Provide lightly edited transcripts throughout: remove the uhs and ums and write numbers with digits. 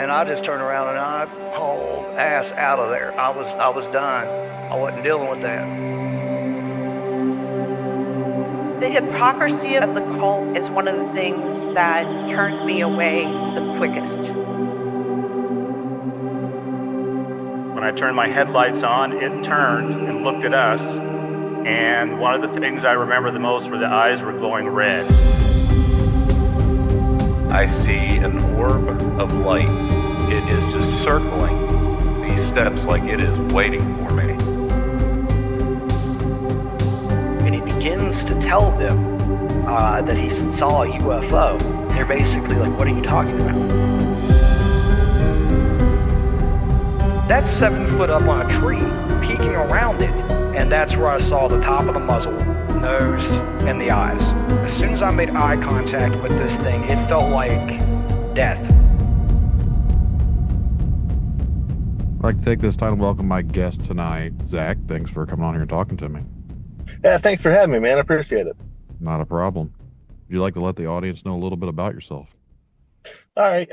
And I just turned around and I hauled ass out of there. I was done. I wasn't dealing with that. The hypocrisy of the cult is one of the things that turned me away the quickest. When I turned my headlights on, it turned and looked at us, and one of the things I remember the most were the eyes were glowing red. I see an orb of light. It is just circling these steps like it is waiting for me. And he begins to tell them that he saw a UFO. They're basically like, what are you talking about? That's 7 foot up on a tree, peeking around it, and that's where I saw the top of the muzzle, nose, and the eyes. As soon as I made eye contact with this thing, it felt like death. I'd like to take this time to welcome my guest tonight, Zack. Thanks for coming on here and talking to me. Yeah, thanks for having me, man. I appreciate it. Not a problem. Would you like to let the audience know a little bit about yourself? All right.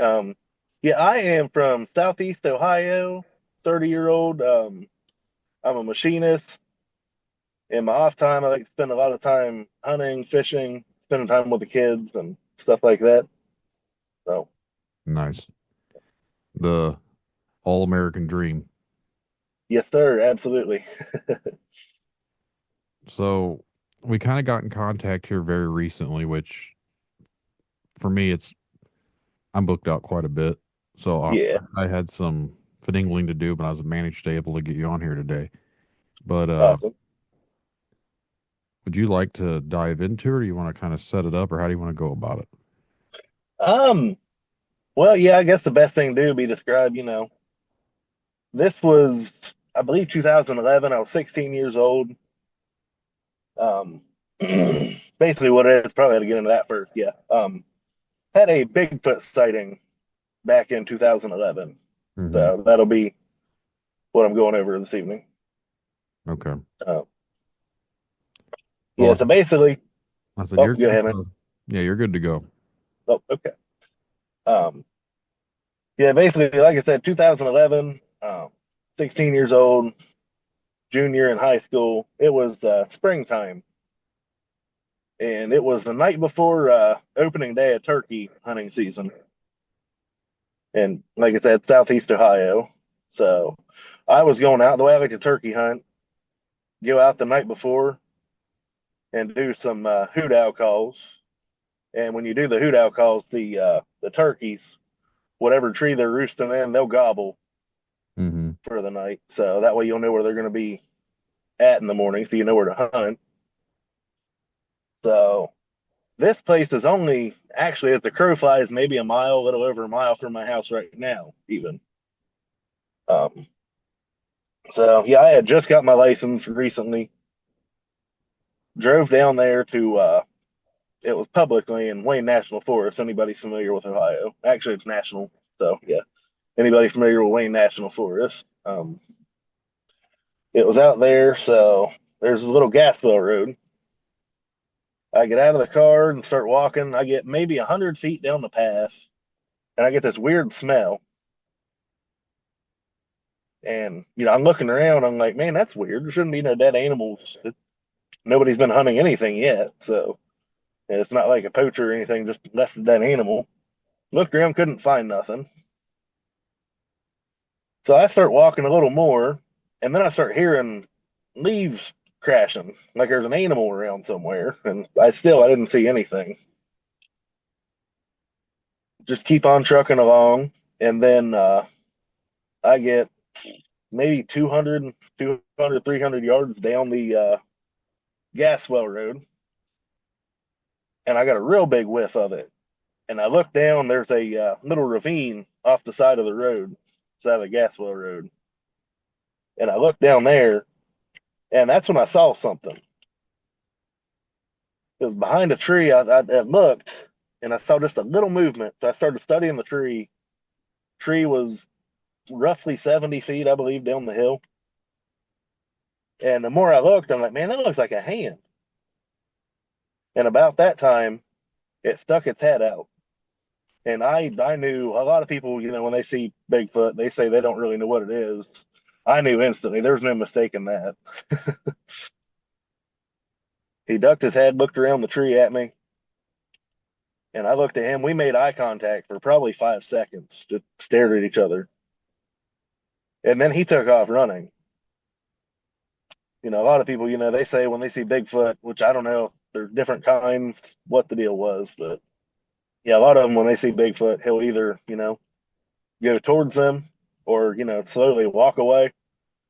Yeah, I am from Southeast Ohio, 30-year-old. I'm a machinist. In my off time, I like to spend a lot of time hunting, fishing, spending time with the kids and stuff like that. So, Nice. The all-American dream. yes, sir. Absolutely. So we kind of got in contact here very recently, which for me, I'm booked out quite a bit. So Yeah. I had some finagling to do, but I was managed to able to get you on here today. But Awesome. would you like to dive into it, or you want to kind of set it up, or how do you want to go about it? Well, yeah, I guess the best thing to do would be describe, this was, I believe, 2011. I was 16 years old. Basically what it is, probably had to get into that first. Yeah. Had a Bigfoot sighting back in 2011. Mm-hmm. So that'll be what I'm going over this evening. Okay. Yeah, so basically, I said, go ahead, man. Yeah, you're good to go. Oh, okay. Yeah, basically, like I said, 2011, 16 years old, junior in high school. It was springtime, and it was the night before opening day of turkey hunting season. And like I said, Southeast Ohio. So I was going out the way I like to turkey hunt, go out the night before and do some hoot owl calls. And when you do the hoot owl calls, the turkeys, whatever tree they're roosting in, they'll gobble for the night. So that way you'll know where they're going to be at in the morning, so you know where to hunt. So this place is only, actually, as the crow flies, maybe a little over a mile from my house right now, even. So yeah, I had just got my license recently. Drove down there to it was publicly in Wayne National Forest. Anybody's familiar with Ohio? Actually, it's national. So yeah, anybody familiar with Wayne National Forest? It was out there. So there's a little gas well road. I get out of the car and start walking. I get maybe 100 feet down the path, and I get this weird smell. And I'm looking around. I'm like, man, that's weird. There shouldn't be no dead animals. Nobody's been hunting anything yet, so it's not like a poacher or anything just left a dead animal. Looked around, couldn't find nothing. So I start walking a little more, and then I start hearing leaves crashing, like there's an animal around somewhere, and I didn't see anything. Just keep on trucking along, and then I get maybe 200, 300 yards down the gas well road, and I got a real big whiff of it. And I look down, there's a little ravine off the side of the road, side of the gas well road. And I look down there, and that's when I saw something. It was behind a tree. I looked, and I saw just a little movement. So I started studying the tree. Tree was roughly 70 feet, I believe, down the hill. And the more I looked, I'm like, man, that looks like a hand. And about that time, it stuck its head out. And I knew a lot of people, when they see Bigfoot, they say they don't really know what it is. I knew instantly. There's no mistaking that. He ducked his head, looked around the tree at me, and I looked at him. We made eye contact for probably 5 seconds, just stared at each other. And then he took off running. A lot of people, they say when they see Bigfoot, which I don't know if there's different kinds, what the deal was, but yeah, a lot of them, when they see Bigfoot, he'll either, go towards them or, slowly walk away.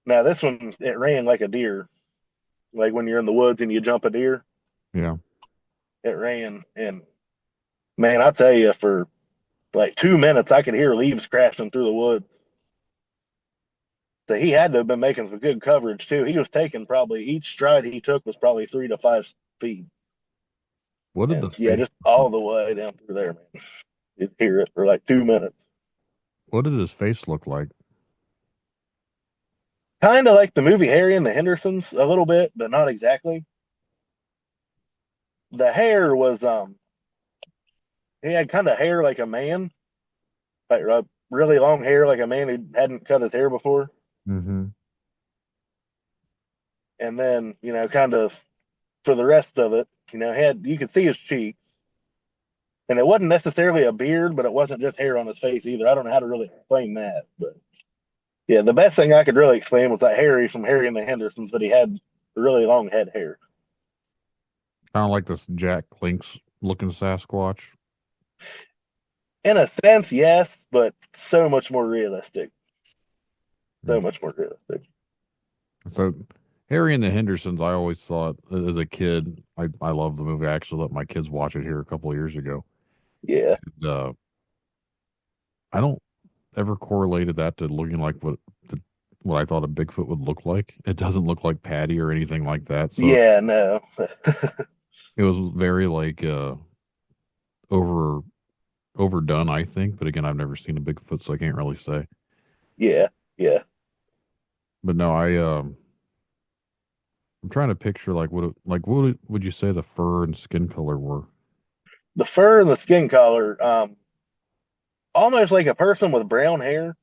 Now, this one, it ran like a deer. Like when you're in the woods and you jump a deer, Yeah. it ran. And man, I tell you, for like 2 minutes, I could hear leaves crashing through the woods. So he had to have been making some good coverage too. He was taking probably each stride he took was probably 3 to 5 feet. What did And the yeah, face just all the way down through there, man. You'd hear it for like 2 minutes. What did his face look like? Kind of like the movie Harry and the Hendersons a little bit, but not exactly. The hair was he had kind of hair like a man, like really long hair like a man who hadn't cut his hair before. Mm-hmm. And then, kind of for the rest of it, you could see his cheeks. And it wasn't necessarily a beard, but it wasn't just hair on his face either. I don't know how to really explain that, but yeah, the best thing I could really explain was that Harry from Harry and the Hendersons, but he had really long head hair. Kind of like this Jack Link's looking Sasquatch. In a sense, yes, but so much more realistic. So much more realistic. So, Harry and the Hendersons, I always thought as a kid, I love the movie. I actually let my kids watch it here a couple of years ago. Yeah. And, I don't ever correlated that to looking like what I thought a Bigfoot would look like. It doesn't look like Patty or anything like that. So Yeah, no. it was very like overdone, I think. But again, I've never seen a Bigfoot, so I can't really say. Yeah, yeah. But no, I'm trying to picture like what would you say the fur and skin color were? The fur and the skin color, almost like a person with brown hair.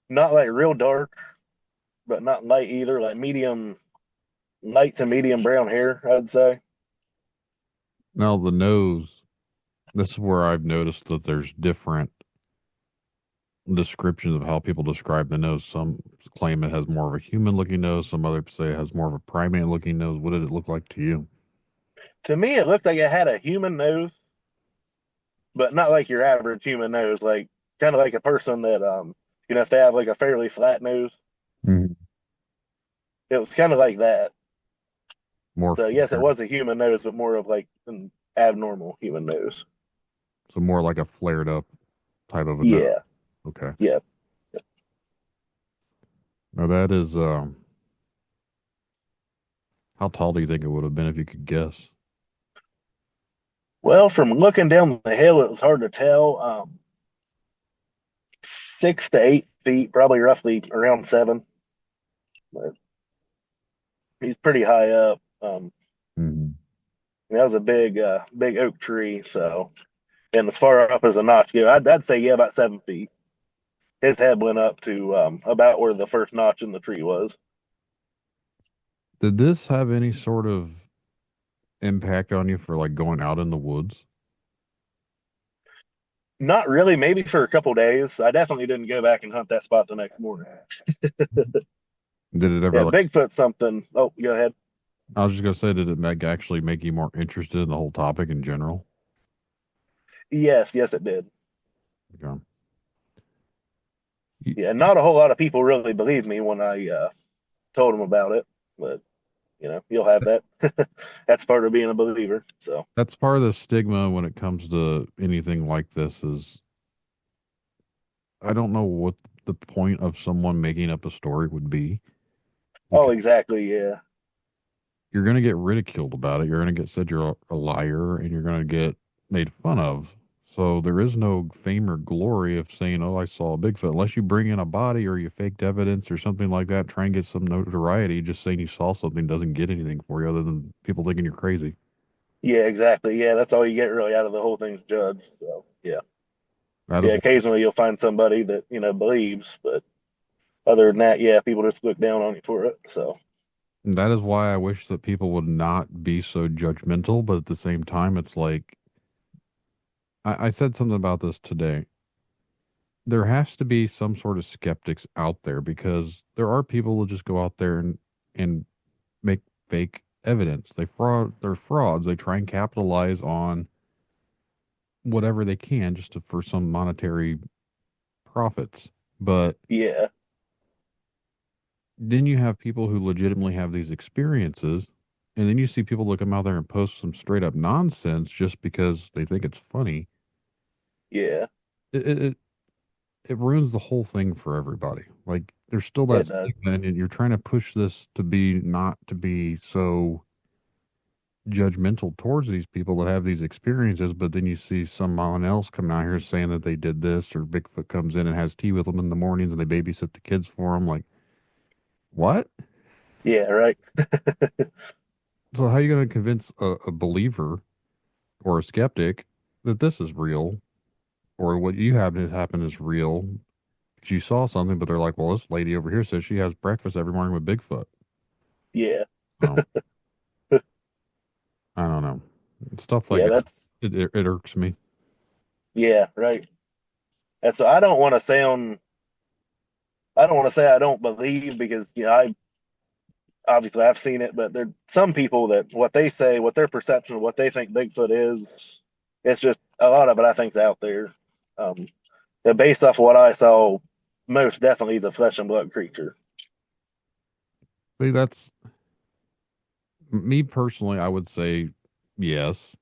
Not like real dark, but not light either, like medium, light to medium brown hair, I'd say. Now the nose, this is where I've noticed that there's different descriptions of how people describe the nose. Some claim it has more of a human looking nose, some others say it has more of a primate looking nose. What did it look like to you? To me, it looked like it had a human nose, but not like your average human nose, like kind of like a person that, if they have like a fairly flat nose, Mhm. it was kind of like that. More So yes, it was a human nose, but more of like an abnormal human nose. so more like a flared up type of a nose. Yeah, Okay. yeah. Now that is how tall do you think it would have been if you could guess? Well, from looking down the hill, it was hard to tell. 6 to 8 feet, probably roughly around 7. But he's pretty high up. Mhm. That was a big oak tree. So, and as far up as a notch, I'd say about 7 feet. His head went up to about where the first notch in the tree was. Did this have any sort of impact on you for like going out in the woods? Not really. Maybe for a couple days. I definitely didn't go back and hunt that spot the next morning. Did it ever Yeah, like, Bigfoot's something. Oh, go ahead. I was just gonna say, did it actually make you more interested in the whole topic in general? Yes, it did. Okay. Yeah, not a whole lot of people really believed me when I told them about it, but you'll have that. That's part of being a believer. So That's part of the stigma when it comes to anything like this is I don't know what the point of someone making up a story would be. oh, exactly, yeah. You're going to get ridiculed about it. You're going to get said you're a liar and you're going to get made fun of. So there is no fame or glory of saying, oh, I saw a Bigfoot. Unless you bring in a body or you faked evidence or something like that, try and get some notoriety. Just saying you saw something doesn't get anything for you other than people thinking you're crazy. Yeah, exactly. Yeah, that's all you get really out of the whole thing's judge. So yeah, That yeah. is Occasionally you'll find somebody that believes, but other than that, yeah, people just look down on you for it. So that is why I wish that people would not be so judgmental, but at the same time, it's like I said something about this today. There has to be some sort of skeptics out there because there are people who just go out there and make fake evidence. They're frauds. They try and capitalize on whatever they can just for some monetary profits. But yeah, then you have people who legitimately have these experiences, and then you see people that come out there and post some straight up nonsense just because they think it's funny. yeah, It it, it it ruins the whole thing for everybody. Like there's still that it does. stigma, and you're trying to push this to be not to be so judgmental towards these people that have these experiences, but then you see someone else coming out here saying that they did this, or Bigfoot comes in and has tea with them in the mornings and they babysit the kids for them. Like, what? Yeah, right. So how are you going to convince a believer or a skeptic that this is real, or what you have to happen is real? Because you saw something, but they're like, well, this lady over here says she has breakfast every morning with Bigfoot. Yeah, Oh, I don't know. Stuff like yeah. that. That's It irks me. yeah, right. And so I don't want to sound. I don't want to say I don't believe because I obviously I've seen it, but there some people that what they say, what their perception of what they think Bigfoot is, it's just a lot of it I think's out there. Um, and based off of what I saw, most definitely the flesh and blood creature. See, that's me personally. I would say yes.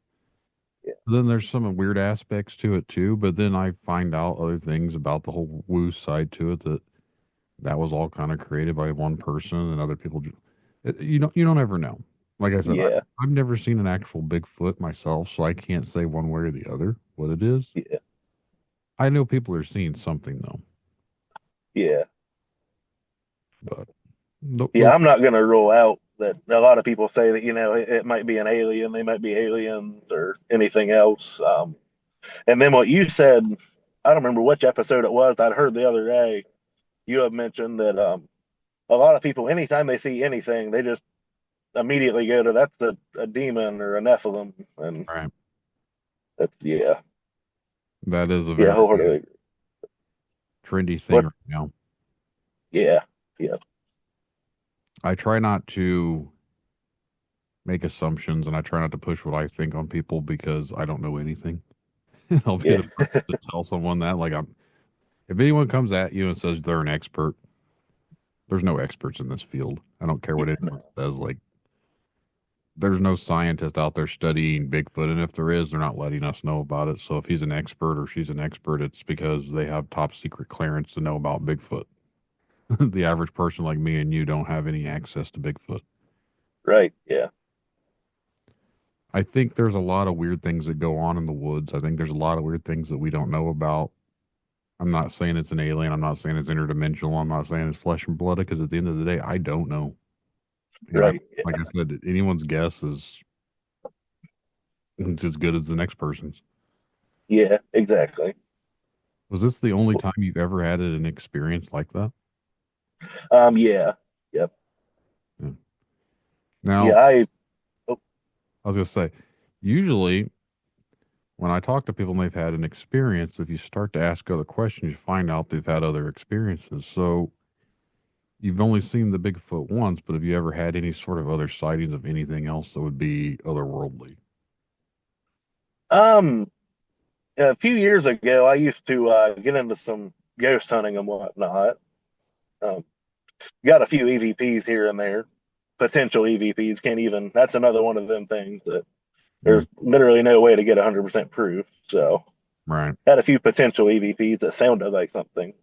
Yeah, Then there's some weird aspects to it too, but then I find out other things about the whole woo side to it that was all kind of created by one person and other people. You don't ever know. Like I said, yeah, I've never seen an actual Bigfoot myself, so I can't say one way or the other what it is. yeah, I know people are seeing something though, yeah. but the, Yeah, the, I'm not going to rule out that a lot of people say that it might be an alien, they might be aliens or anything else. And then what you said, I don't remember which episode it was. I'd heard the other day you have mentioned that a lot of people, anytime they see anything, they just immediately go to that's a demon or a Nephilim, and right, that's yeah, that is a yeah, very wholeheartedly. trendy thing What? right now. Yeah, yeah, I try not to make assumptions and I try not to push what I think on people because I don't know anything. I'll be yeah, the first to tell someone that. Like, if anyone comes at you and says they're an expert, there's no experts in this field. I don't care what anyone says. Like, there's no scientist out there studying Bigfoot, and if there is, they're not letting us know about it. So if he's an expert or she's an expert, it's because they have top secret clearance to know about Bigfoot. The average person like me and you don't have any access to Bigfoot. right, yeah, I think there's a lot of weird things that go on in the woods. I think there's a lot of weird things that we don't know about. I'm not saying it's an alien. I'm not saying it's interdimensional. I'm not saying it's flesh and blood because at the end of the day, I don't know. And right, like I said, anyone's guess is it's as good as the next person's. yeah, exactly. Was this the only time you've ever had an experience like that? Yeah, yep, Yeah. yeah. Now, Oh, I was going to say, usually when I talk to people and they've had an experience, if you start to ask other questions, you find out they've had other experiences. So you've only seen the Bigfoot once, but have you ever had any sort of other sightings of anything else that would be otherworldly? um, a few years ago, I used to get into some ghost hunting and whatnot. Um, got a few EVPs here and there, potential EVPs. Can't even. That's another one of them things that Mm, there's literally no way to get 100% proof. So right. had a few potential EVPs that sounded like something.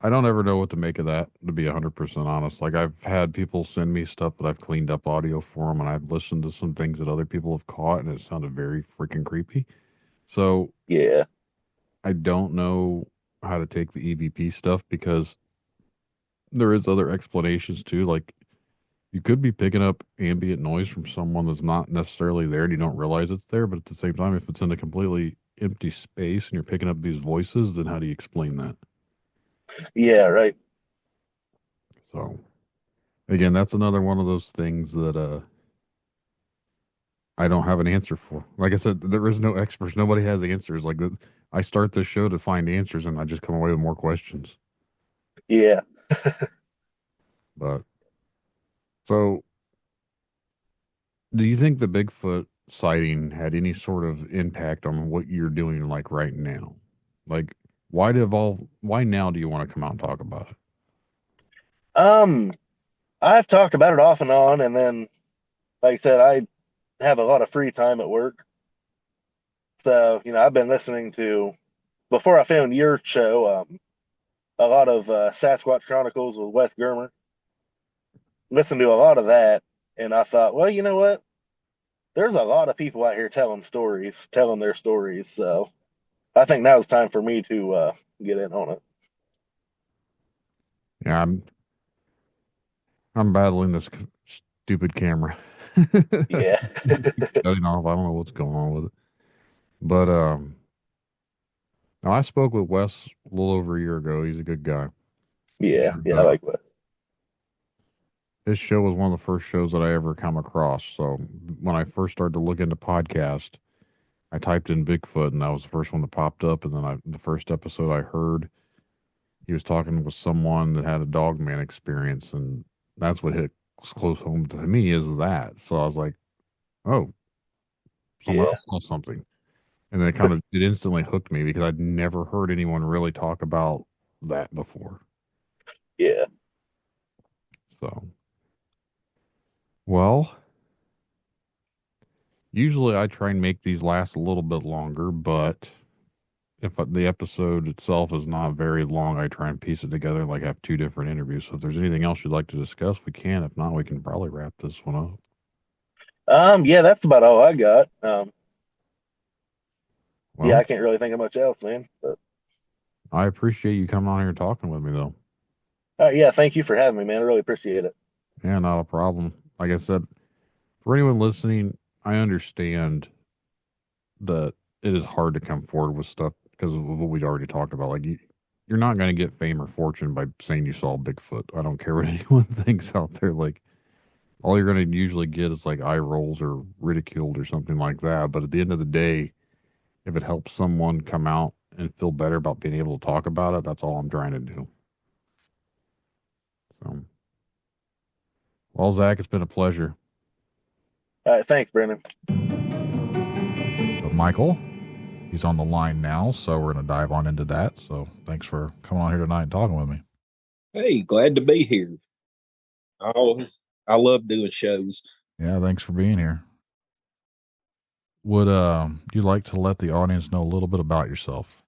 I don't ever know what to make of that, to be 100% honest. Like, I've had people send me stuff that I've cleaned up audio for them, and I've listened to some things that other people have caught, and it sounded very freaking creepy. So Yeah, I don't know how to take the EVP stuff because there is other explanations too. Like, You could be picking up ambient noise from someone that's not necessarily there and you don't realize it's there, but at the same time, if it's in a completely empty space and you're picking up these voices, then how do you explain that? Yeah, right. So, again, that's another one of those things that I don't have an answer for. Like I said, there is no experts. Nobody has answers. Like I start this show to find answers, and I just come away with more questions. Yeah. But so, do you think the Bigfoot sighting had any sort of impact on what you're doing, like right now? Like, why now do you want to come out and talk about it? Um, I've talked about it off and on, and then, like I said, I have a lot of free time at work. So, I've been listening to, before I found your show, a lot of Sasquatch Chronicles with Wes Germer. Listened to a lot of that, and I thought, well, you know what? There's a lot of people out here telling their stories. So I think now it's time for me to get in on it. Yeah, I'm battling this stupid camera. Yeah. Shutting off. I don't know what's going on with it. But now I spoke with Wes a little over a year ago. He's a good guy. Yeah. And, Yeah. I like that. his show was one of the first shows that I ever come across. So when I first started to look into podcast, I typed in Bigfoot, and that was the first one that popped up. And then the first episode I heard, he was talking with someone that had a Dogman experience, and that's what hit close home to me is that. So I was like, oh, someone Yeah. else saw something. And then it instantly hooked me because I'd never heard anyone really talk about that before. Yeah. So, well, usually I try and make these last a little bit longer, but if the episode itself is not very long, I try and piece it together and like have two different interviews. So if there's anything else you'd like to discuss, we can. If not, we can probably wrap this one up. Yeah, that's about all I got. Well, Yeah, I can't really think of much else, man. But I appreciate you coming on here and talking with me, though. all right, yeah, thank you for having me, man. I really appreciate it. Yeah, not a problem. Like I said, for anyone listening, I understand that it is hard to come forward with stuff because of what we already talked about. Like you're not going to get fame or fortune by saying you saw Bigfoot. I don't care what anyone thinks out there. Like all you're going to usually get is like eye rolls or ridiculed or something like that. But at the end of the day, if it helps someone come out and feel better about being able to talk about it, that's all I'm trying to do. So, well, Zach, it's been a pleasure. All right, thanks, Brendan. But Michael, he's on the line now, so we're going to dive on into that. So thanks for coming on here tonight and talking with me. Hey, glad to be here. I love doing shows. Yeah, thanks for being here. Would you like to let the audience know a little bit about yourself?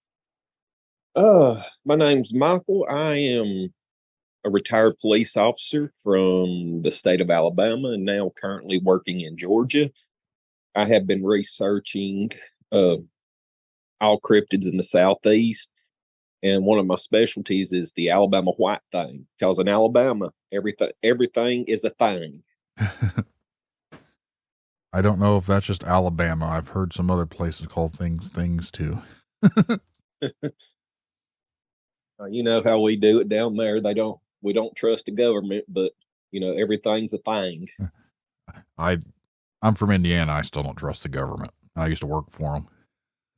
My name's Michael. I am a retired police officer from the state of Alabama and now currently working in Georgia. I have been researching all cryptids in the Southeast, and one of my specialties is the Alabama white thing, because in Alabama, everything is a thing. I don't know if that's just Alabama. I've heard some other places call things too. You know how we do it down there. We don't trust the government, but everything's a thing. I'm from Indiana. I still don't trust the government. I used to work for them,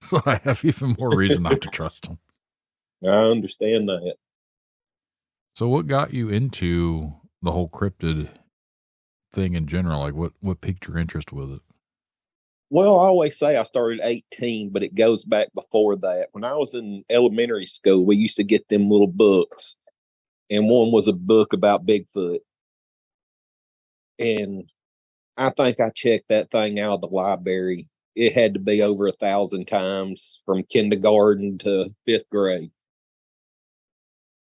so I have even more reason not to trust them. I understand that. So, what got you into the whole cryptid thing in general? Like, what piqued your interest with it? Well, I always say I started 18, but it goes back before that. When I was in elementary school, we used to get them little books, and one was a book about Bigfoot. And I think I checked that thing out of the library. It had to be over 1,000 times from kindergarten to 5th grade.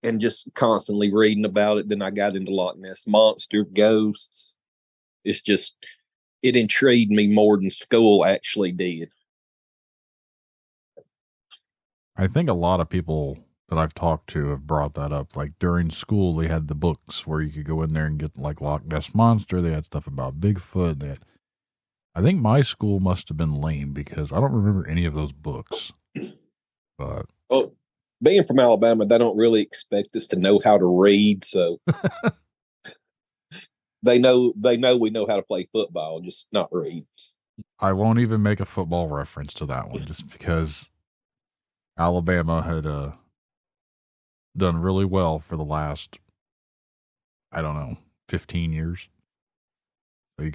And just constantly reading about it. Then I got into Loch Ness Monster, ghosts. It intrigued me more than school actually did. I think a lot of people that I've talked to have brought that up. Like during school, they had the books where you could go in there and get like Loch Ness Monster. They had stuff about Bigfoot. I think my school must have been lame because I don't remember any of those books. But Well, being from Alabama, they don't really expect us to know how to read, so they know we know how to play football, just not read. I won't even make a football reference to that one just because Alabama had done really well for the last, I don't know, 15 years. So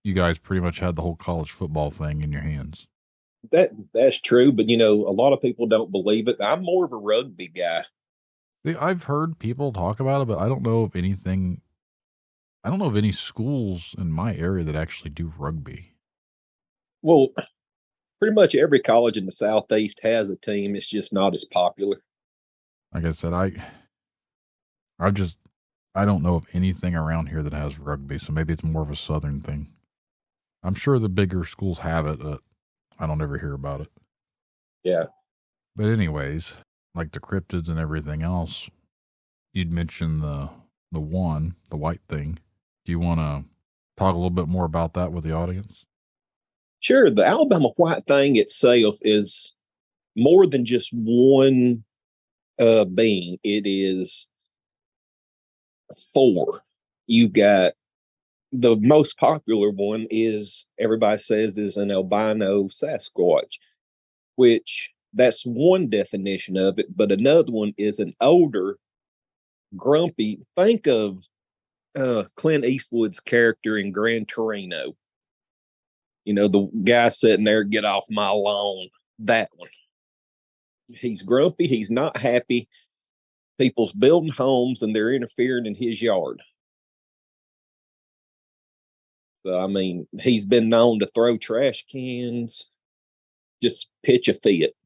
you guys pretty much had the whole college football thing in your hands. That's true, but a lot of people don't believe it. I'm more of a rugby guy. See, I've heard people talk about it, but I don't know of any schools in my area that actually do rugby. Well, pretty much every college in the Southeast has a team. It's just not as popular. Like I said, I don't know of anything around here that has rugby, so maybe it's more of a Southern thing. I'm sure the bigger schools have it, but I don't ever hear about it. Yeah. But anyways, like the cryptids and everything else, you'd mentioned the white thing. Do you want to talk a little bit more about that with the audience? Sure. The Alabama white thing itself is more than just one being. It is 4. You've got the most popular one is, everybody says, is an albino Sasquatch, which that's one definition of it. But another one is an older, grumpy. Think of Clint Eastwood's character in Gran Torino. The guy sitting there, "Get off my lawn." That one. He's grumpy. He's not happy. People's building homes and they're interfering in his yard. So, I mean, he's been known to throw trash cans, just pitch a fit.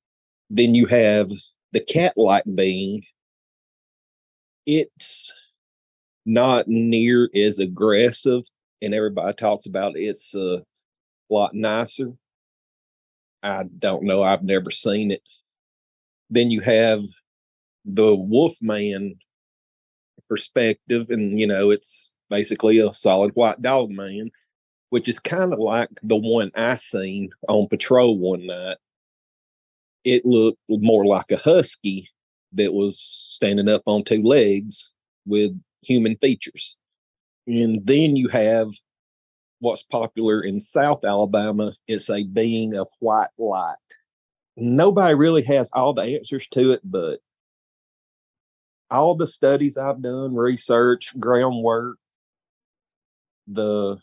Then you have the cat-like being. It's not near as aggressive, and everybody talks about it's a lot nicer. I don't know. I've never seen it. Then you have the Wolfman perspective, and it's basically a solid white dog man, which is kind of like the one I seen on patrol one night. It looked more like a husky that was standing up on 2 legs with human features. And then you have what's popular in South Alabama. It's a being of white light. Nobody really has all the answers to it, but all the studies I've done, research, groundwork, the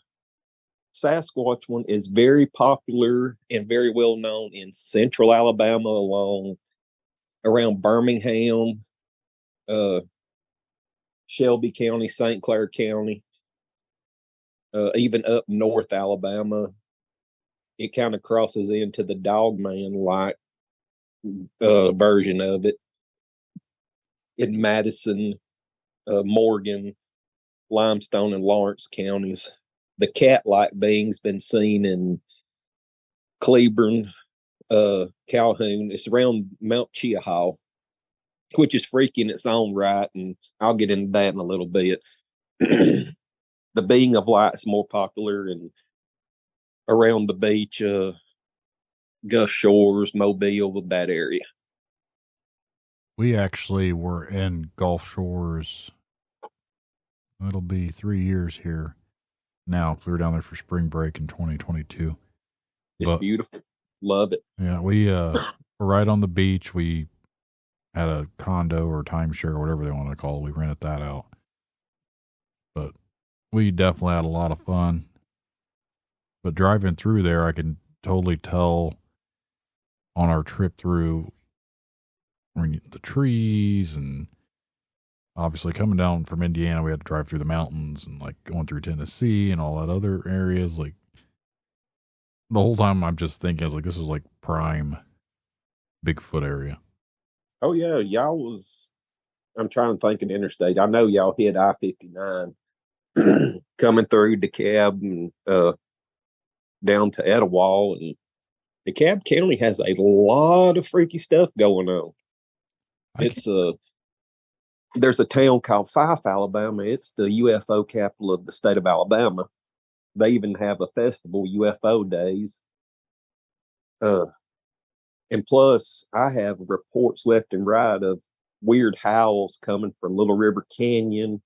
Sasquatch one is very popular and very well known in central Alabama, around Birmingham, Shelby County, St. Clair County, even up north Alabama. It kind of crosses into the Dogman like version of it. In Madison, Morgan, Limestone, and Lawrence counties. The cat-like being's been seen in Cleburne, Calhoun. It's around Mount Cheahaw, which is freaky in its own right, and I'll get into that in a little bit. The being of light is more popular and around the beach, Gulf Shores, Mobile, that area. We actually were in Gulf Shores. It'll be 3 years here now. We were down there for spring break in 2022. It's beautiful. Love it. Yeah, we were right on the beach. We had a condo or timeshare or whatever they want to call it. We rented that out. But we definitely had a lot of fun. But driving through there, I can totally tell on our trip through the trees, and obviously coming down from Indiana, we had to drive through the mountains and like going through Tennessee and all that other areas. Like the whole time I'm just thinking, I was like, this is like prime Bigfoot area. Oh yeah. I'm trying to think of the interstate. I know y'all hit I-59 coming through DeKalb and down to Etowah, and DeKalb County has a lot of freaky stuff going on. It's there's a town called Fife, Alabama. It's the UFO capital of the state of Alabama. They even have a festival, UFO Days. And plus, I have reports left and right of weird howls coming from Little River Canyon.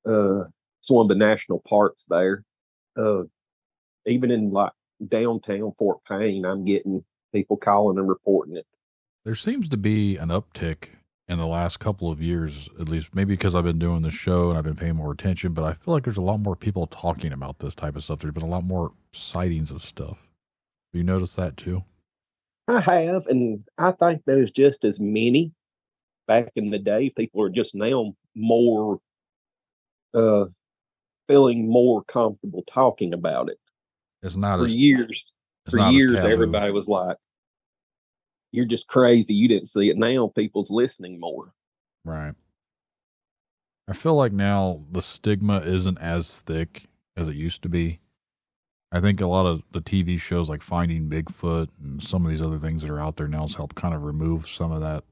It's one of the national parks there. Even in like downtown Fort Payne, I'm getting people calling and reporting it. There seems to be an uptick in the last couple of years, at least maybe because I've been doing the show and I've been paying more attention, but I feel like there's a lot more people talking about this type of stuff. There's been a lot more sightings of stuff. Have you noticed that too? I have, and I think there's just as many back in the day. People are just now more feeling more comfortable talking about it. It's not For as years. it's For not as years, taboo. everybody was like, "You're just crazy. You didn't see it." Now people's listening more. Right. I feel like now the stigma isn't as thick as it used to be. I think a lot of the TV shows like Finding Bigfoot and some of these other things that are out there now has helped kind of remove some of that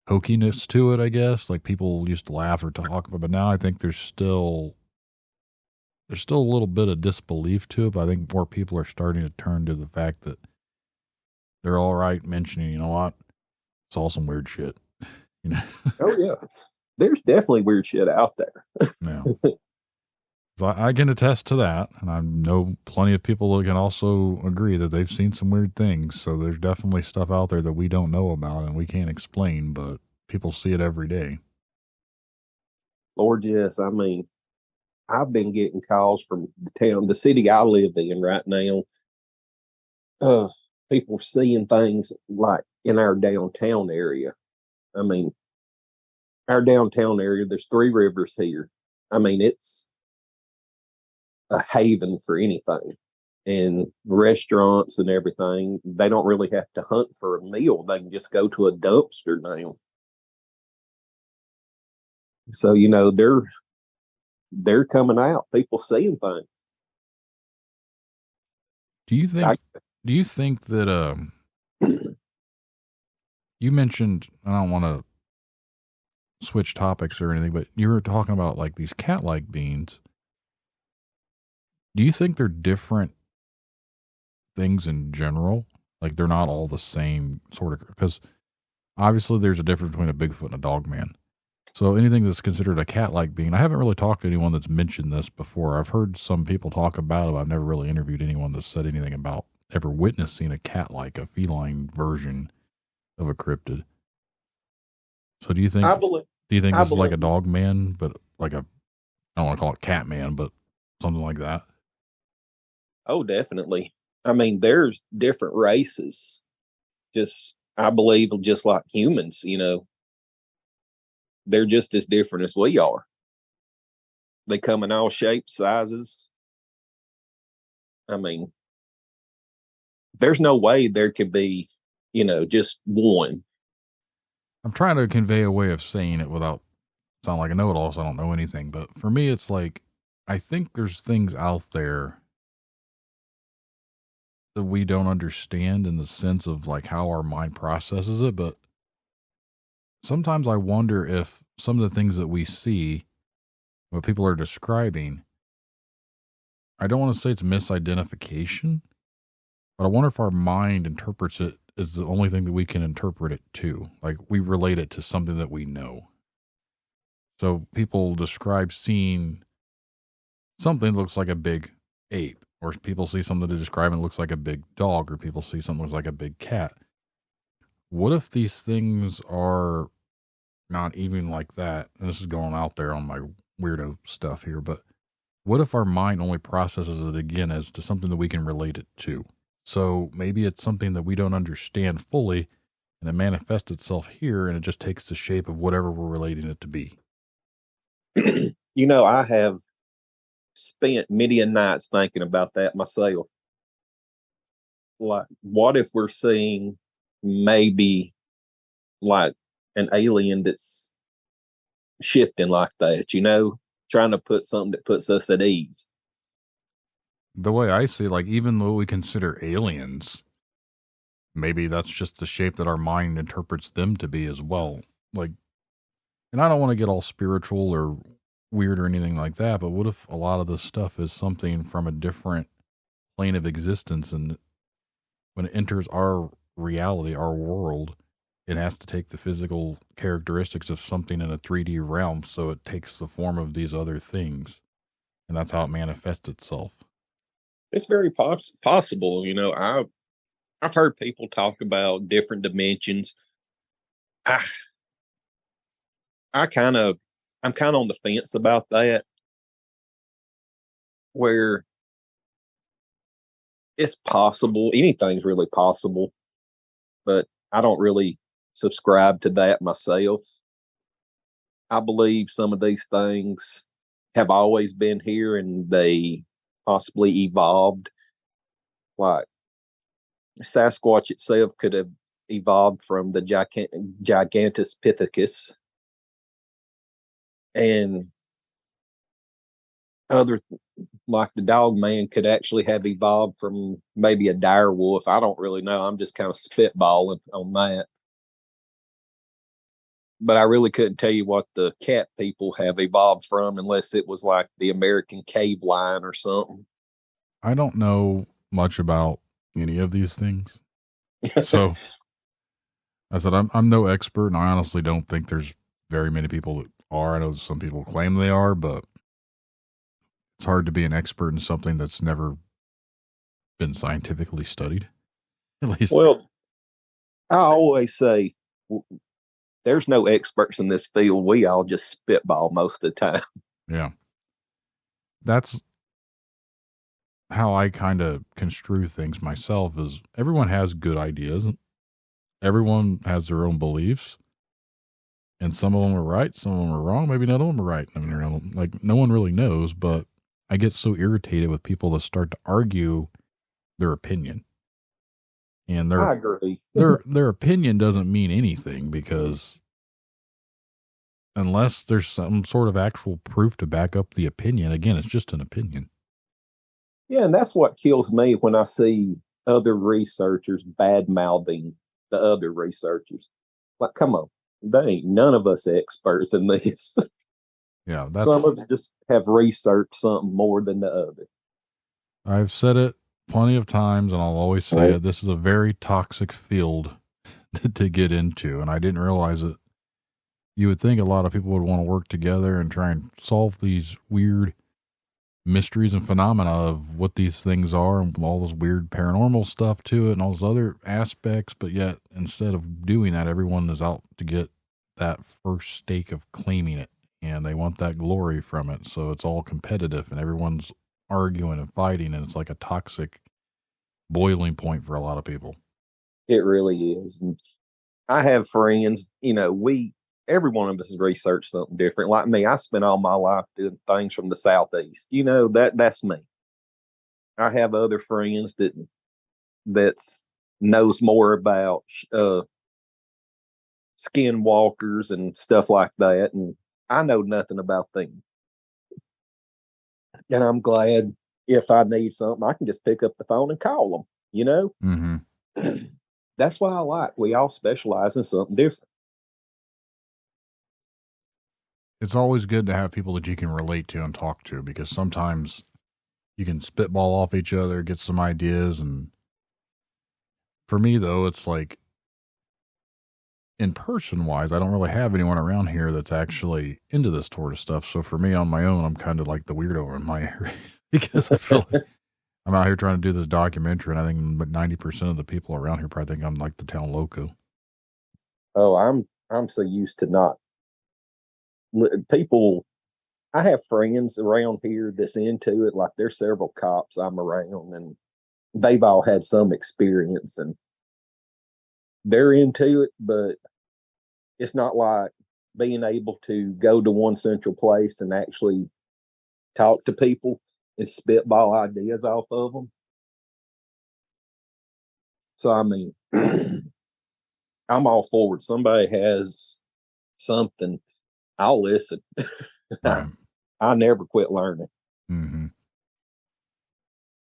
hokiness to it, I guess. Like people used to laugh or talk about, but now I think there's still a little bit of disbelief to it, but I think more people are starting to turn to the fact that they're all right mentioning, you know what, it's all some weird shit. You know? Oh yeah, there's definitely weird shit out there. Yeah. So I can attest to that, and I know plenty of people that can also agree that they've seen some weird things. So there's definitely stuff out there that we don't know about and we can't explain, but people see it every day. Lord, yes. I mean, I've been getting calls from the city I live in right now. People seeing things like in our downtown area. I mean, our downtown area, there's 3 rivers here. I mean, it's a haven for anything. And restaurants and everything, they don't really have to hunt for a meal. They can just go to a dumpster now. So, you know, they're coming out. People seeing things. Do you think that you mentioned, I don't want to switch topics or anything, but you were talking about like these cat-like beings. Do you think they're different things in general? Like they're not all the same sort of, because obviously there's a difference between a Bigfoot and a Dogman. So anything that's considered a cat-like being, I haven't really talked to anyone that's mentioned this before. I've heard some people talk about it, but I've never really interviewed anyone that said anything about ever witnessing a cat-like, a feline version of a cryptid. So do you think this is like a Dogman, but like I don't want to call it Catman, but something like that? Oh, definitely. I mean, there's different races. I believe, just like humans, you know, they're just as different as we are. They come in all shapes, sizes. I mean, there's no way there could be, you know, just one. I'm trying to convey a way of saying it without sound like a know-it-all, so I don't know anything. But for me, it's like, I think there's things out there that we don't understand in the sense of like how our mind processes it. But sometimes I wonder if some of the things that we see, what people are describing, I don't want to say it's misidentification, but I wonder if our mind interprets it as the only thing that we can interpret it to. Like we relate it to something that we know. So people describe seeing something that looks like a big ape, or people see something to describe and looks like a big dog, or people see something that looks like a big cat. What if these things are not even like that? And this is going out there on my weirdo stuff here, but what if our mind only processes it again as to something that we can relate it to? So maybe it's something that we don't understand fully, and it manifests itself here, and it just takes the shape of whatever we're relating it to be. You know, I have spent many a nights thinking about that myself. Like, what if we're seeing maybe like an alien that's shifting like that, you know, trying to put something that puts us at ease? The way I see, like, even though we consider aliens maybe that's just the shape that our mind interprets them to be as well. Like, and I don't want to get all spiritual or weird or anything like that, but what if a lot of this stuff is something from a different plane of existence, and when it enters our reality, our world, it has to take the physical characteristics of something in a 3D realm, so it takes the form of these other things, and that's how it manifests itself. It's very possible. You know, I've heard people talk about different dimensions. I'm kind of on the fence about that, where it's possible. Anything's really possible, but I don't really subscribe to that myself. I believe some of these things have always been here and they possibly evolved. Like Sasquatch itself could have evolved from the Gigantus Pithecus, and other, like the Dogman, could actually have evolved from maybe a dire wolf. I don't really know. I'm just kind of spitballing on that. But I really couldn't tell you what the cat people have evolved from unless it was like the American cave lion or something. I don't know much about any of these things. So I said, I'm no expert, and I honestly don't think there's very many people that are. I know some people claim they are, but it's hard to be an expert in something that's never been scientifically studied. At least. Well, I always say there's no experts in this field. We all just spitball most of the time. Yeah. That's how I kind of construe things myself, is everyone has good ideas. Everyone has their own beliefs. And some of them are right, some of them are wrong. Maybe none of them are right. I mean, like, no one really knows, but I get so irritated with people that start to argue their opinion. And I agree. Their opinion doesn't mean anything, because unless there's some sort of actual proof to back up the opinion, again, it's just an opinion. Yeah, and that's what kills me when I see other researchers bad-mouthing the other researchers. Like, come on. They ain't none of us experts in this. Yeah, some of us just have researched something more than the other. I've said it plenty of times, and I'll always say it. This is a very toxic field to get into, and I didn't realize it. You would think a lot of people would want to work together and try and solve these weird mysteries and phenomena of what these things are, and all this weird paranormal stuff to it and all those other aspects. But yet, instead of doing that, everyone is out to get that first stake of claiming it, and they want that glory from it. So it's all competitive, and everyone's arguing and fighting, and it's like a toxic boiling point for a lot of people. It really is. And I have friends, you know, every one of us has researched something different. Like me, I spent all my life doing things from the Southeast. You know, that's me. I have other friends that's knows more about skinwalkers and stuff like that, and I know nothing about them. And I'm glad if I need something, I can just pick up the phone and call them, you know? Mm-hmm. That's what I like. We all specialize in something different. It's always good to have people that you can relate to and talk to, because sometimes you can spitball off each other, get some ideas. And for me, though, it's like, in person wise, I don't really have anyone around here that's actually into this sort of stuff. So for me, on my own, I'm kind of like the weirdo in my area, because I feel like I'm out here trying to do this documentary, and I think 90% of the people around here probably think I'm like the town loco. Oh, I'm so used to not people. I have friends around here that's into it. Like, there's several cops I'm around, and they've all had some experience, and they're into it, but it's not like being able to go to one central place and actually talk to people and spitball ideas off of them. So, I mean, I'm all forward. Somebody has something, I'll listen. Right. I never quit learning. Mm-hmm.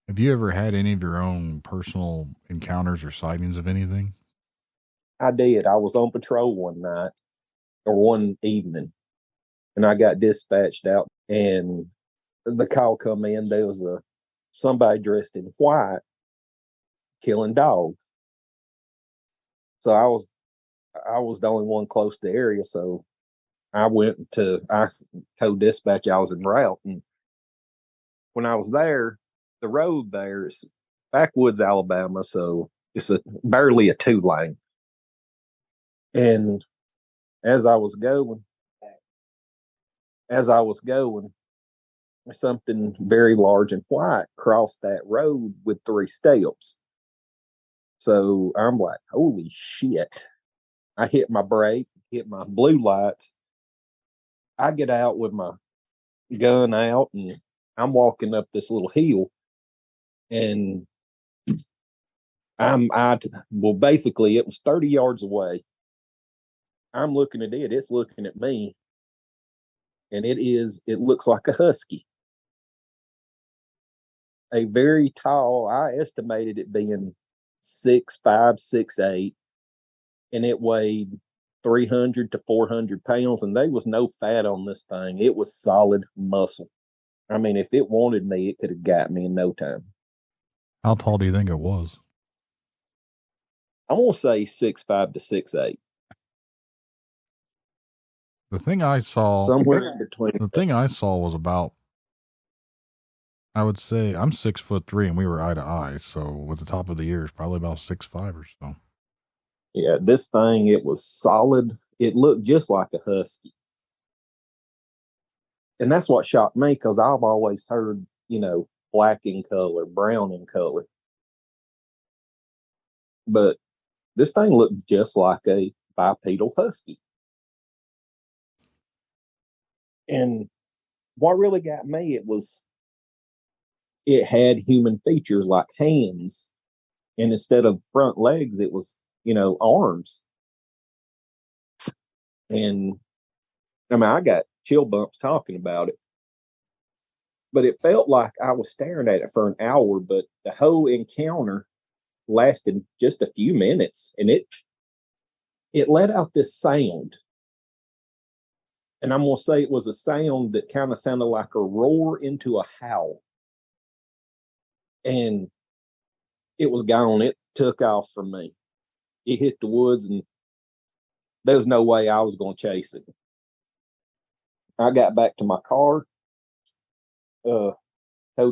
Have you ever had any of your own personal encounters or sightings of anything? I did. I was on patrol one night or one evening, and I got dispatched out, and the call come in. There was somebody dressed in white killing dogs. So I was the only one close to the area, so I told dispatch I was en route, and when I was there, the road there is backwoods Alabama, so it's barely a 2-lane. And as I was going, something very large and white crossed that road with 3 steps. So I'm like, holy shit. I hit my brake, hit my blue lights. I get out with my gun out, and I'm walking up this little hill, and basically it was 30 yards away. I'm looking at it, it's looking at me, and it looks like a husky. A very tall, I estimated it being 6'5", 6'8", and it weighed 300 to 400 pounds, and there was no fat on this thing. It was solid muscle. I mean, if it wanted me, it could have got me in no time. How tall do you think it was? I'm going to say 6'5" to 6'8". The thing I saw, somewhere in between. The thing I saw was about, I would say, I'm 6'3", and we were eye to eye. So with the top of the ears, probably about 6'5" or so. Yeah, this thing, it was solid. It looked just like a husky. And that's what shocked me, because I've always heard, black in color, brown in color. But this thing looked just like a bipedal husky. And what really got me, it had human features like hands. And instead of front legs, it was, arms. And I mean, I got chill bumps talking about it. But it felt like I was staring at it for an hour, but the whole encounter lasted just a few minutes, and it let out this sound. And I'm going to say it was a sound that kind of sounded like a roar into a howl. And it was gone. It took off from me. It hit the woods, and there was no way I was going to chase it. I got back to my car, told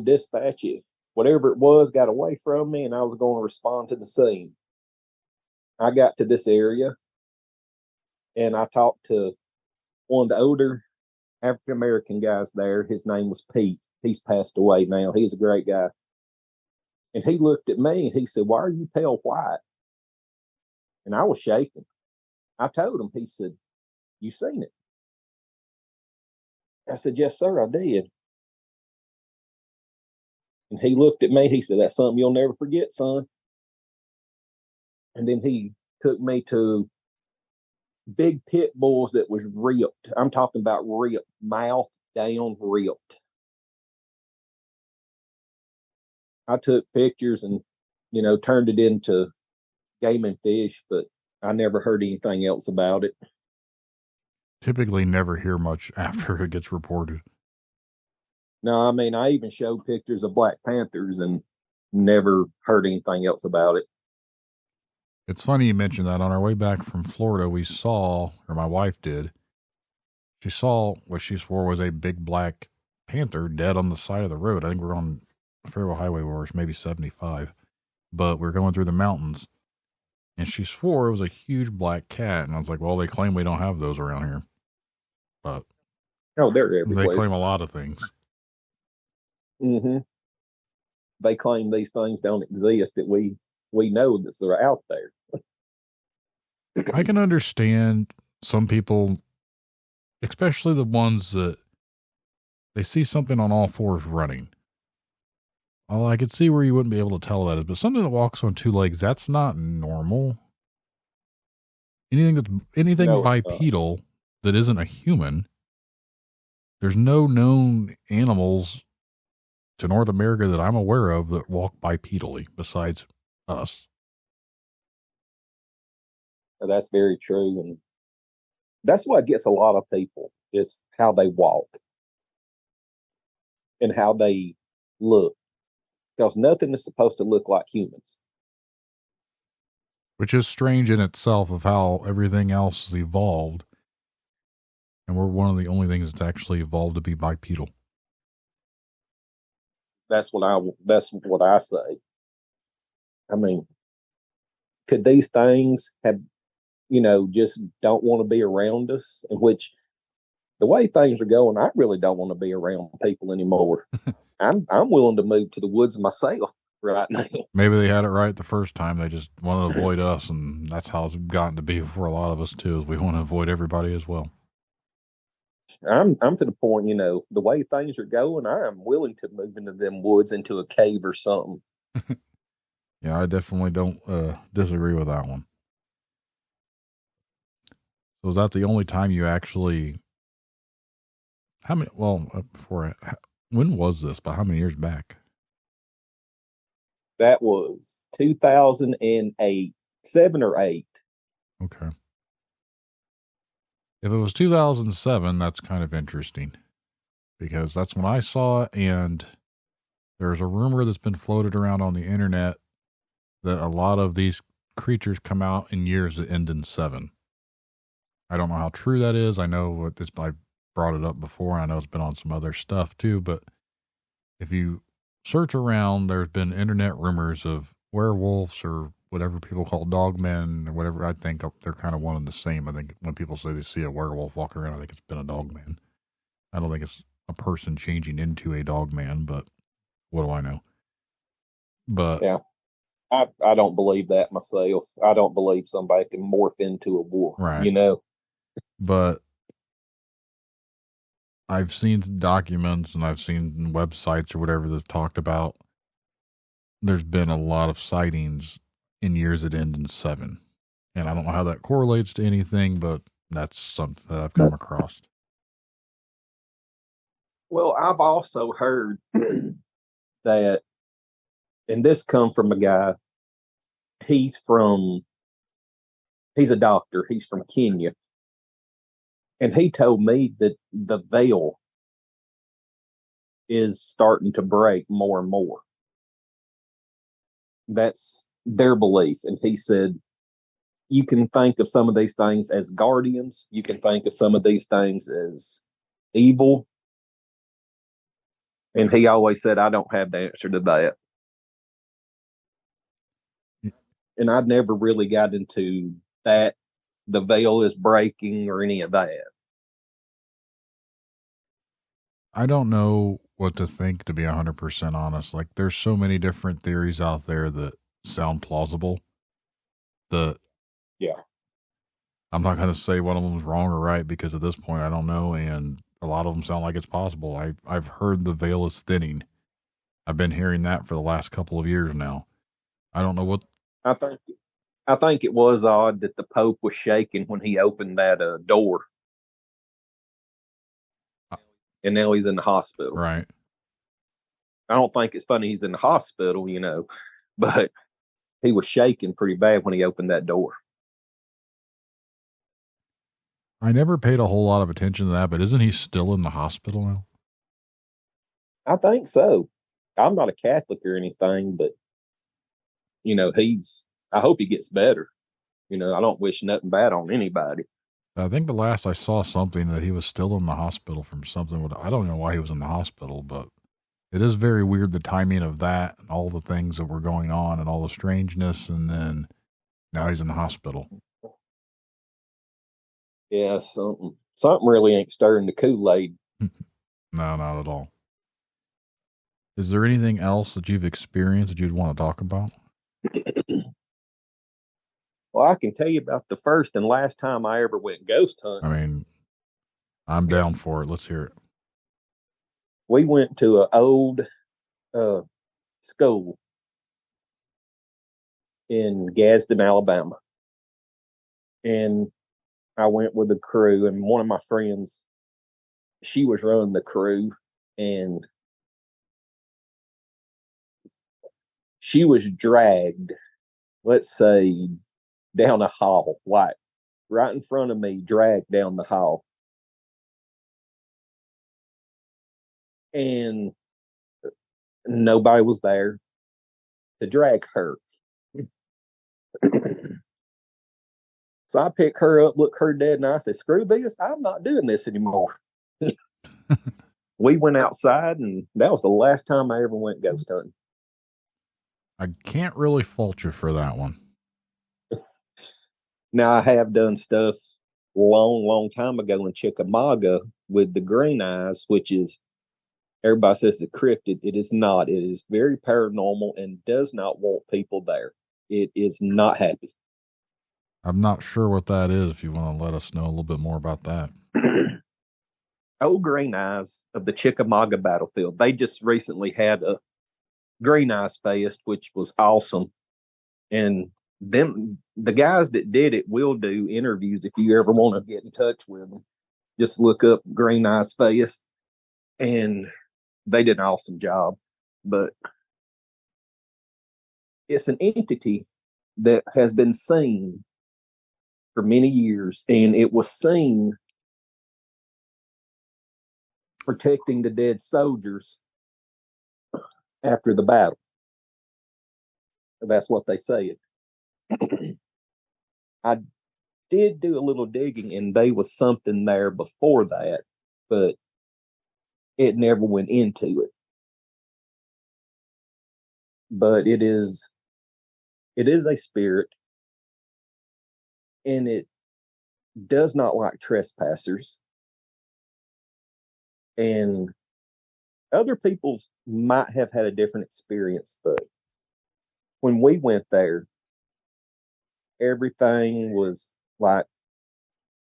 dispatch it, whatever it was got away from me, and I was going to respond to the scene. I got to this area, and I talked to one of the older African-American guys there. His name was Pete. He's passed away now. He's a great guy. And he looked at me, and he said, "Why are you pale white?" And I was shaking. I told him. He said, "You seen it?" I said, "Yes, sir, I did." And he looked at me. He said, "That's something you'll never forget, son." And then he took me to big pit bulls that was ripped. I'm talking about ripped, mouth down ripped. I took pictures and, turned it into Game and Fish, but I never heard anything else about it. Typically never hear much after it gets reported. No, I mean, I even showed pictures of Black Panthers and never heard anything else about it. It's funny you mentioned that. On our way back from Florida, we saw, or my wife did, she saw what she swore was a big black panther dead on the side of the road. I think we're on Fairwell Highway, where it's maybe 75, but we're going through the mountains, and she swore it was a huge black cat. And I was like, well, they claim we don't have those around here, but they're everywhere. They claim a lot of things. Mm-hmm. They claim these things don't exist that we know that they're out there. I can understand some people, especially the ones that they see something on all fours running. Oh, I could see where you wouldn't be able to tell that is, but something that walks on 2 legs, that's not normal. Anything bipedal that isn't a human, there's no known animals to North America that I'm aware of that walk bipedally besides us. That's very true. And that's what gets a lot of people is how they walk and how they look. Because nothing is supposed to look like humans. Which is strange in itself of how everything else has evolved. And we're one of the only things that's actually evolved to be bipedal. That's what I say. I mean, could these things have, just don't want to be around us? In which the way things are going, I really don't want to be around people anymore. I'm willing to move to the woods myself right now. Maybe they had it right the first time. They just want to avoid us, and that's how it's gotten to be for a lot of us too. Is we want to avoid everybody as well. I'm to the point, the way things are going, I am willing to move into them woods, into a cave or something. Yeah, I definitely don't disagree with that one. So is that the only time you actually? How many? Well, when was this? But how many years back? That was 2008, 7 or 8. Okay. If it was 2007, that's kind of interesting because that's when I saw it. And there's a rumor that's been floated around on the internet that a lot of these creatures come out in years that end in 7. I don't know how true that is. I know I brought it up before. I know it's been on some other stuff too, but if you search around, there's been internet rumors of werewolves or whatever people call dogmen or whatever. I think they're kind of one and the same. I think when people say they see a werewolf walking around, I think it's been a dogman. I don't think it's a person changing into a dogman, but what do I know? But yeah, I don't believe that myself. I don't believe somebody can morph into a wolf, right. But I've seen documents and I've seen websites or whatever that have talked about there's been a lot of sightings in years that end in 7. And I don't know how that correlates to anything, but that's something that I've come across. Well, I've also heard that, and this come from a guy, he's a doctor, he's from Kenya. And he told me that the veil is starting to break more and more. That's their belief. And he said, you can think of some of these things as guardians. You can think of some of these things as evil. And he always said, I don't have the answer to that. And I'd never really got into that, the veil is breaking or any of that. I don't know what to think, to be 100% honest. Like, there's so many different theories out there that sound plausible that, yeah, I'm not going to say one of them's wrong or right because at this point I don't know, and a lot of them sound like it's possible. I've heard the veil is thinning. I've been hearing that for the last couple of years now. I don't know what. I think it was odd that the Pope was shaking when he opened that door. And now he's in the hospital. Right. I don't think it's funny he's in the hospital, but he was shaking pretty bad when he opened that door. I never paid a whole lot of attention to that, but isn't he still in the hospital now? I think so. I'm not a Catholic or anything, but, I hope he gets better. I don't wish nothing bad on anybody. I think the last I saw something that he was still in the hospital from something. I don't know why he was in the hospital, but it is very weird, the timing of that and all the things that were going on and all the strangeness. And then now he's in the hospital. Yeah, something really ain't stirring the Kool-Aid. No, not at all. Is there anything else that you've experienced that you'd want to talk about? Well, I can tell you about the first and last time I ever went ghost hunting. I mean, I'm down for it. Let's hear it. We went to an old school in Gadsden, Alabama. And I went with a crew, and one of my friends, she was running the crew, and she was dragged, let's say, down a hall, like right in front of me, dragged down the hall. And nobody was there to drag her. So I pick her up, look her dead, and I say, screw this, I'm not doing this anymore. We went outside, and that was the last time I ever went ghost hunting. I can't really fault you for that one. Now, I have done stuff long time ago in Chickamauga with the green eyes, which is, everybody says the cryptid. It is not. It is very paranormal and does not want people there. It is not happy. I'm not sure what that is. If you want to let us know a little bit more about that. Old Green Eyes of the Chickamauga battlefield. They just recently had a Green Eyes Fest, which was awesome. And the guys that did it will do interviews if you ever want to get in touch with them. Just look up Green Eyes Fest, and they did an awesome job. But it's an entity that has been seen for many years, and it was seen protecting the dead soldiers after the battle. That's what they say. I did do a little digging, and there was something there before that, but it never went into it. But it is a spirit, and it does not like trespassers. And other people might have had a different experience, but when we went there, everything was like,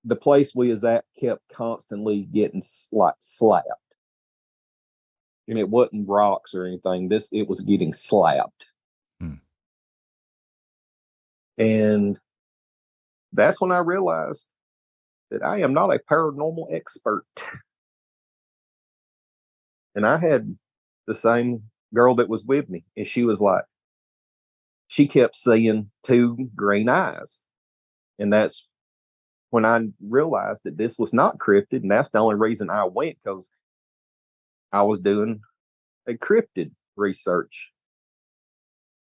the place we was at kept constantly getting like slapped. And it wasn't rocks or anything. It was getting slapped. And that's when I realized that I am not a paranormal expert. And I had the same girl that was with me, and she was like, she kept seeing two green eyes. And that's when I realized that this was not cryptid. And that's the only reason I went, because I was doing a cryptid research.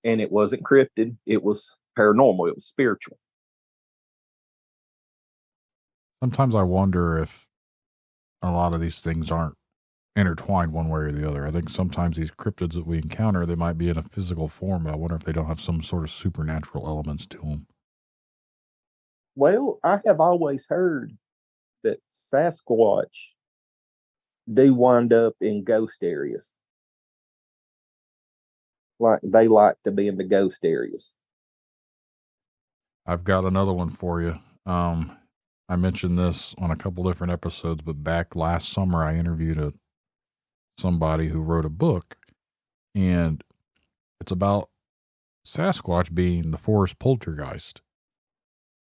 And it wasn't cryptid. It was paranormal. It was spiritual. Sometimes I wonder if a lot of these things aren't intertwined one way or the other. I think sometimes these cryptids that we encounter, they might be in a physical form, but I wonder if they don't have some sort of supernatural elements to them. Well, I have always heard that Sasquatch do wind up in ghost areas. Like, they like to be in the ghost areas. I've got another one for you. I mentioned this on a couple different episodes, but back last summer, I interviewed somebody who wrote a book, and it's about Sasquatch being the forest poltergeist.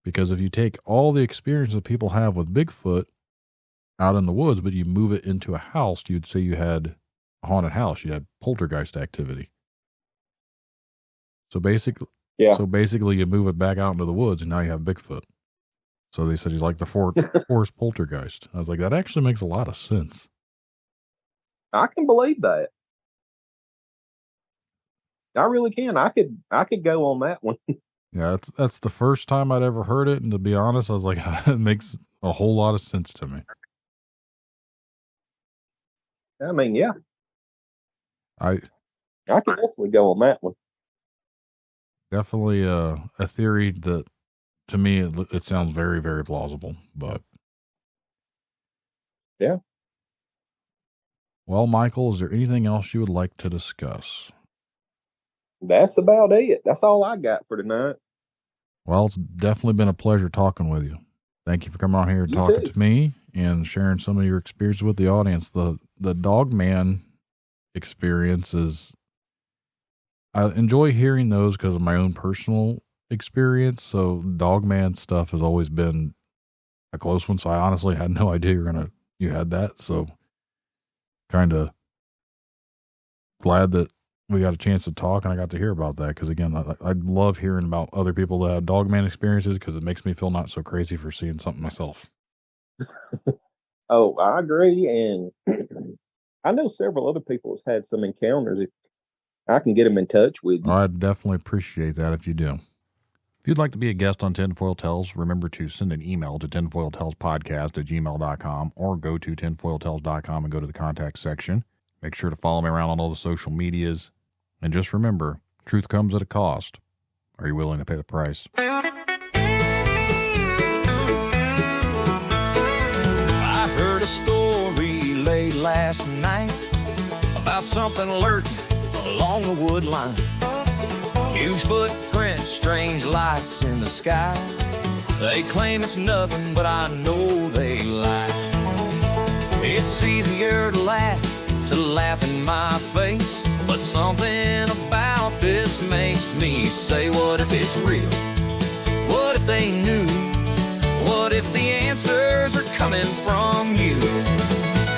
Because if you take all the experience that people have with Bigfoot out in the woods, but you move it into a house, you'd say you had a haunted house. You had poltergeist activity. So basically, you move it back out into the woods, and now you have Bigfoot. So they said he's like the forest poltergeist. I was like, that actually makes a lot of sense. I can believe that. I really can. I could go on that one. Yeah, that's the first time I'd ever heard it, and to be honest, I was like, it makes a whole lot of sense to me. I mean, yeah. I could definitely go on that one. Definitely a theory that, to me, it sounds very, very plausible, but. Yeah. Well, Michael, is there anything else you would like to discuss? That's about it. That's all I got for tonight. Well, it's definitely been a pleasure talking with you. Thank you for coming on here and talking to me and sharing some of your experiences with the audience. The Dogman experience is, I enjoy hearing those because of my own personal experience. So Dogman stuff has always been a close one. So I honestly had no idea you had that. So kind of glad that we got a chance to talk, and I got to hear about that. Because again, I love hearing about other people that have Dogman experiences, because it makes me feel not so crazy for seeing something myself. Oh, I agree, and I know several other people has had some encounters. If I can get them in touch with you. I'd definitely appreciate that if you do. If you'd like to be a guest on Tinfoil Tales, remember to send an email to tinfoiltalespodcast@gmail.com or go to tinfoiltales.com and go to the contact section. Make sure to follow me around on all the social medias. And just remember, truth comes at a cost. Are you willing to pay the price? I heard a story late last night about something lurking along the wood line. Huge footprints, strange lights in the sky. They claim it's nothing, but I know they lie. It's easier to laugh in my face, but something about this makes me say, what if it's real? What if they knew? What if the answers are coming from you?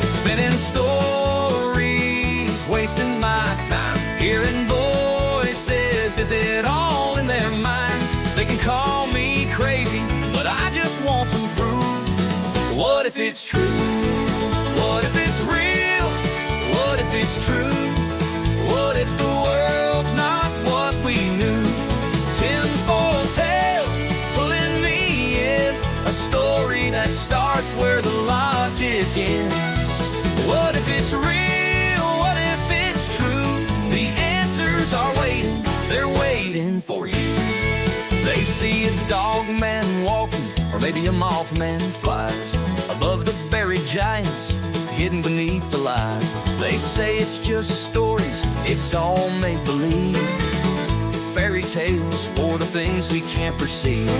Spinning stories, wasting my time, hearing voices, is it all in their minds? They can call me crazy, but I just want some proof. What if it's true? What if it's real? What if it's true? What if the world's not what we knew? Tinfoil tales pulling me in, a story that starts where the logic ends. What if it's real? What if it's true? The answers are waiting, they're waiting for you. They see a dogman walking, or maybe a mothman flies above the buried giants, hidden beneath the lies. They say it's just stories, it's all make-believe. Fairy tales for the things we can't perceive.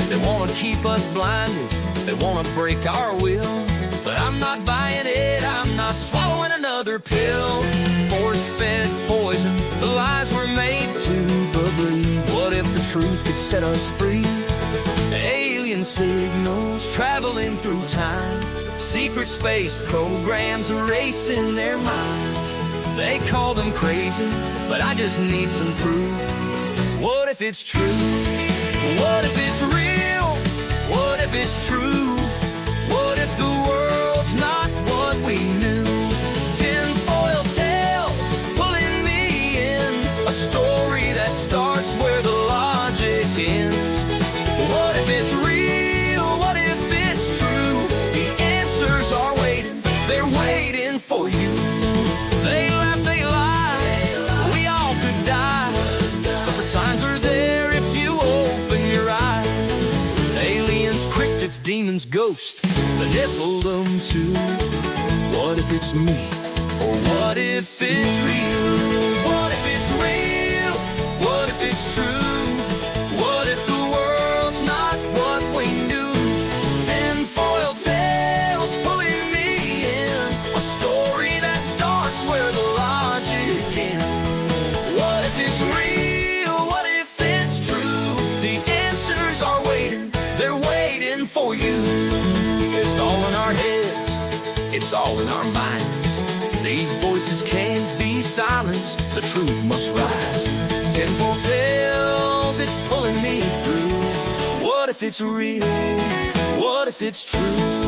They want to keep us blinded, they want to break our will. But I'm not buying it, I'm not swallowing another pill. Force-fed poison, the lies we're made to believe. What if the truth could set us free? Alien signals traveling through time, secret space programs erasing their minds. They call them crazy, but I just need some proof. What if it's true? What if it's real? What if it's true? What if the world's not what we knew? Tinfoil tales pulling me in, a story that starts where the logic ends. What if it's real? What if it's true? The answers are waiting, they're waiting for you. They laugh, they lie, we all could die, but the signs are there if you open your eyes. Aliens, cryptids, demons, ghosts, the Nephilim too. What if it's me? Or what if it's real? What if it's real? What if it's true? What if the world's not what we knew? Tinfoil tales pulling me in, a story that starts where the logic ends. What if it's real? What if it's true? The answers are waiting, they're waiting for you. It's all in our heads, it's all in our minds. These voices can't be silenced, the truth must rise. Tinfoil tales, it's pulling me through. What if it's real? What if it's true?